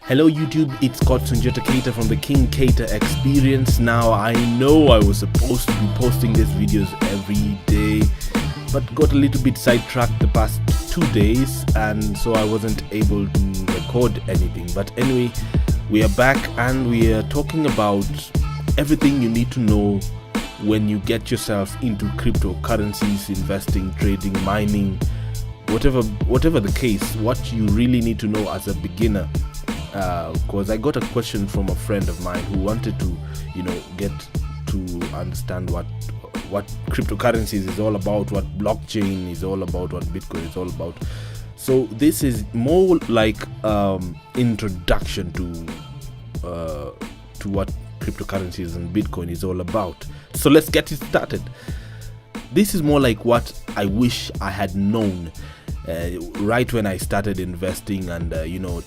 Hello YouTube, it's Scott Sunjata Keita from the King Keita Experience. Now I know I was supposed to be posting these videos every day, but got a little bit sidetracked the past 2 days, and so I wasn't able to record anything. But anyway, we are back and we are talking about everything you need to know when you get yourself into cryptocurrencies, investing, trading, mining, whatever the case, what you really need to know as a beginner. Because I got a question from a friend of mine who wanted to, get to understand what cryptocurrencies is all about, what blockchain is all about, what Bitcoin is all about. So this is more like introduction to what cryptocurrencies and Bitcoin is all about. So let's get it started. This is more like what I wish I had known right when I started investing and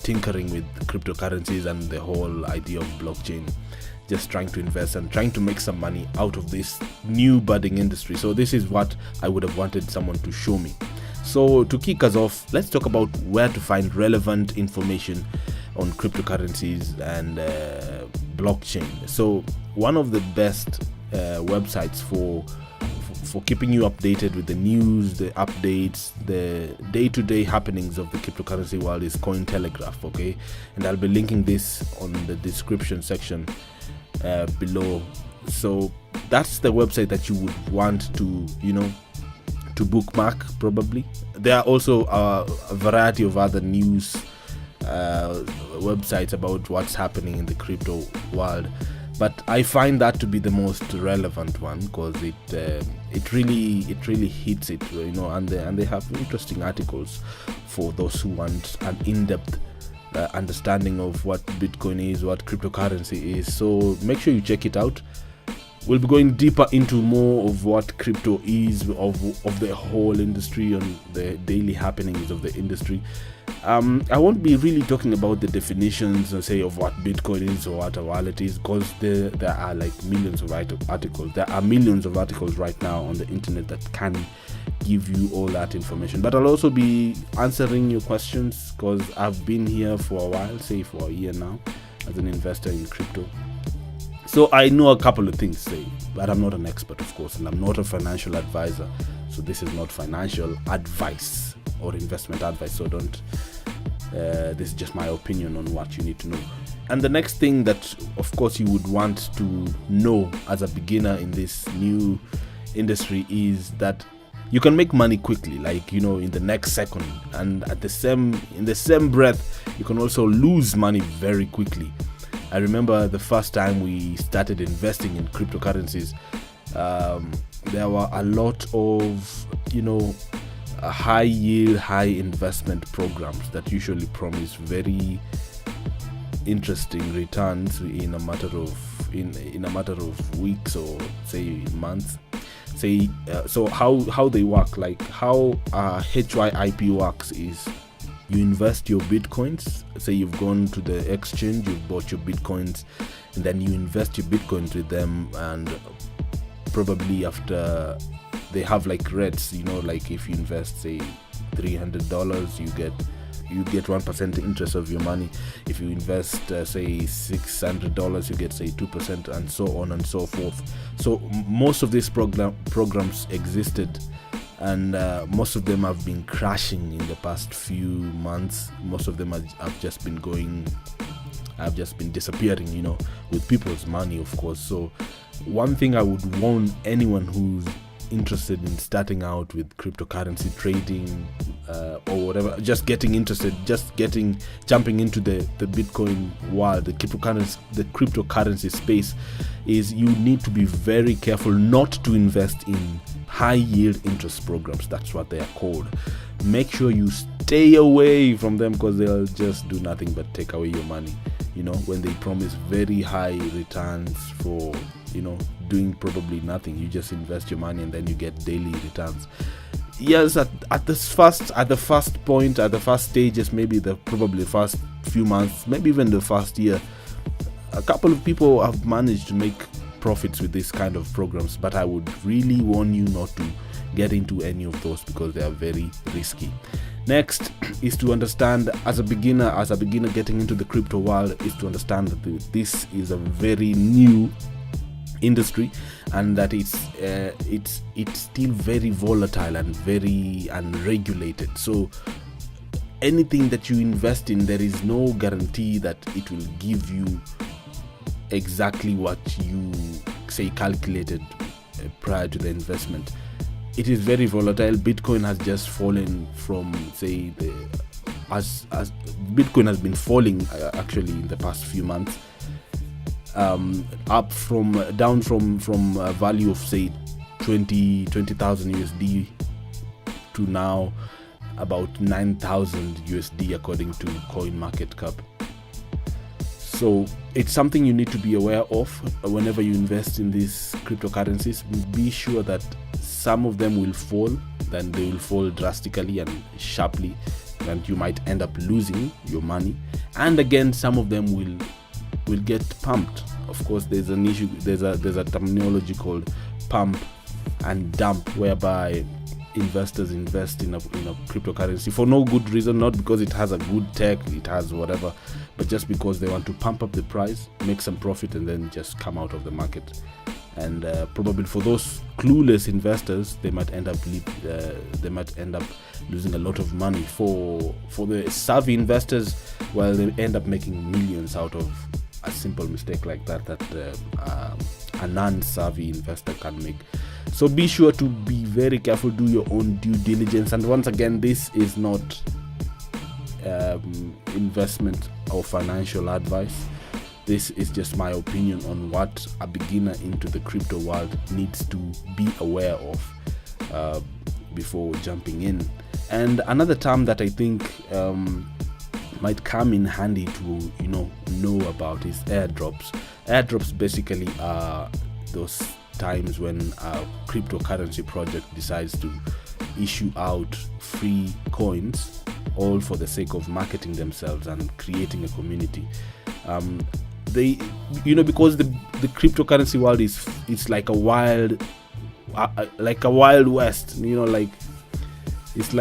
tinkering with cryptocurrencies and the whole idea of blockchain, just trying to invest and trying to make some money out of this new budding industry. So this is what I would have wanted someone to show me. So to kick us off, let's talk about where to find relevant information on cryptocurrencies and blockchain. So one of the best websites for keeping you updated with the news, the updates, the day-to-day happenings of the cryptocurrency world is Cointelegraph, okay? And I'll be linking this on the description section below. So that's the website that you would want to, to bookmark probably. There are also a variety of other news websites about what's happening in the crypto world. But I find that to be the most relevant one because it really hits it, and they have interesting articles for those who want an in-depth understanding of what Bitcoin is, what cryptocurrency is. So make sure you check it out. We'll be going deeper into more of what crypto is, of the whole industry and the daily happenings of the industry. I won't be really talking about the definitions and say of what Bitcoin is or what a wallet is, because there are like millions of articles. There are millions of articles right now on the internet that can give you all that information. But I'll also be answering your questions because I've been here for a while, say for a year now, as an investor in crypto. So I know a couple of things, but I'm not an expert, of course, and I'm not a financial advisor. So this is not financial advice or investment advice. So don't. This is just my opinion on what you need to know. And the next thing that, of course, you would want to know as a beginner in this new industry is that you can make money quickly, like in the next second, and in the same breath, you can also lose money very quickly. I remember the first time we started investing in cryptocurrencies, there were a lot of, high yield, high investment programs that usually promise very interesting returns in a matter of weeks or say months. So how they work, like how HYIP works is you invest your bitcoins. Say you've gone to the exchange, you've bought your bitcoins, and then you invest your bitcoins with them, and probably after they have like rates, like if you invest say $300, you get 1% interest of your money. If you invest say $600, you get say 2%, and so on and so forth. So most of these programs existed, and most of them have been crashing in the past few months. Most of them have just been disappearing, with people's money, of course. So one thing I would warn anyone who's interested in starting out with cryptocurrency trading or whatever, jumping into the Bitcoin world, the cryptocurrency space, is you need to be very careful not to invest in high yield interest programs. That's what they are called. Make sure you stay away from them because they'll just do nothing but take away your money, when they promise very high returns for doing probably nothing. You just invest your money and then you get daily returns. Yes, at the first stages, maybe probably the first few months, maybe even the first year, a couple of people have managed to make profits with this kind of programs, but I would really warn you not to get into any of those because they are very risky. Next is to understand, as a beginner getting into the crypto world, is to understand that this is a very new industry, and that it's still very volatile and very unregulated. So anything that you invest in, there is no guarantee that it will give you exactly what you say calculated prior to the investment. It is very volatile. Bitcoin has just fallen from, say, as Bitcoin has been falling actually in the past few months, down from a value of, say, 20,000 USD to now about 9,000 USD according to CoinMarketCap. So it's something you need to be aware of whenever you invest in these cryptocurrencies. Be sure that some of them will fall, then they will fall drastically and sharply, and you might end up losing your money. And again, some of them will get pumped. Of course, there's an issue. There's a terminology called pump and dump, whereby investors invest in a cryptocurrency for no good reason, not because it has a good tech, it has whatever, but just because they want to pump up the price, make some profit, and then just come out of the market. And probably for those clueless investors, they might end up losing a lot of money. For the savvy investors, well, they end up making millions out of a simple mistake like that a non-savvy investor can make. So be sure to be very careful, do your own due diligence. And once again, this is not investment or financial advice. This is just my opinion on what a beginner into the crypto world needs to be aware of before jumping in. And another term that I think might come in handy to know about is airdrops. Airdrops basically are those times when a cryptocurrency project decides to issue out free coins, all for the sake of marketing themselves and creating a community. Because the cryptocurrency world it's like a wild west. It's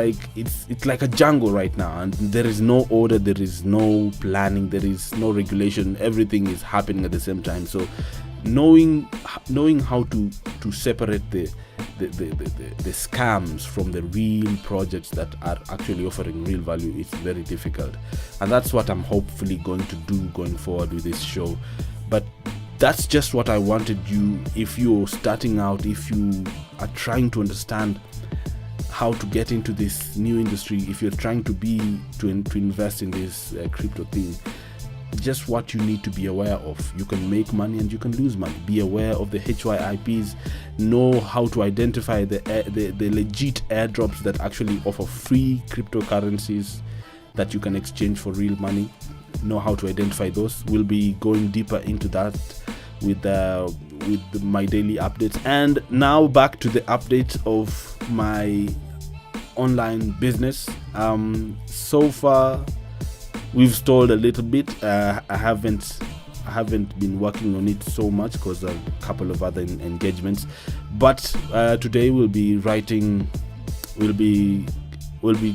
like a jungle right now, and there is no order, there is no planning, there is no regulation. Everything is happening at the same time. So knowing how to separate the scams from the real projects that are actually offering real value is very difficult, and that's what I'm hopefully going to do going forward with this show. But that's just what I wanted you, if you're starting out, if you are trying to understand how to get into this new industry, if you're trying to invest in this crypto thing, just what you need to be aware of. You can make money and you can lose money. Be aware of the HYIPs. Know how to identify the legit airdrops that actually offer free cryptocurrencies that you can exchange for real money. Know how to identify those. We'll be going deeper into that with my daily updates. And now back to the update of my online business. So far we've stalled a little bit. I haven't been working on it so much because of a couple of other engagements, but today we'll be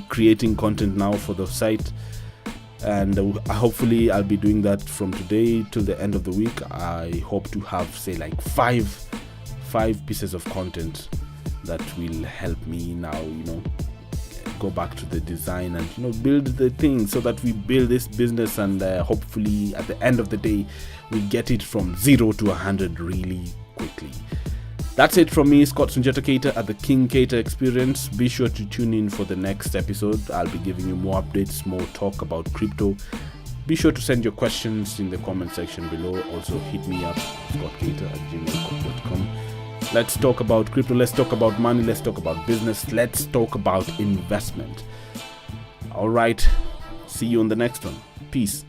creating content now for the site, and hopefully I'll be doing that from today till the end of the week. I hope to have, say, like five pieces of content that will help me now go back to the design and build the thing, so that we build this business, and hopefully at the end of the day we get it from 0 to 100 really quickly. That's it from me, Scott Sunjata Keita at the King Keita Experience. Be sure to tune in for the next episode. I'll be giving you more updates, more talk about crypto. Be sure to send your questions in the comment section below. Also hit me up, scottkeita@gmail.com. Let's talk about crypto, let's talk about money, let's talk about business, let's talk about investment. All right, see you on the next one. Peace.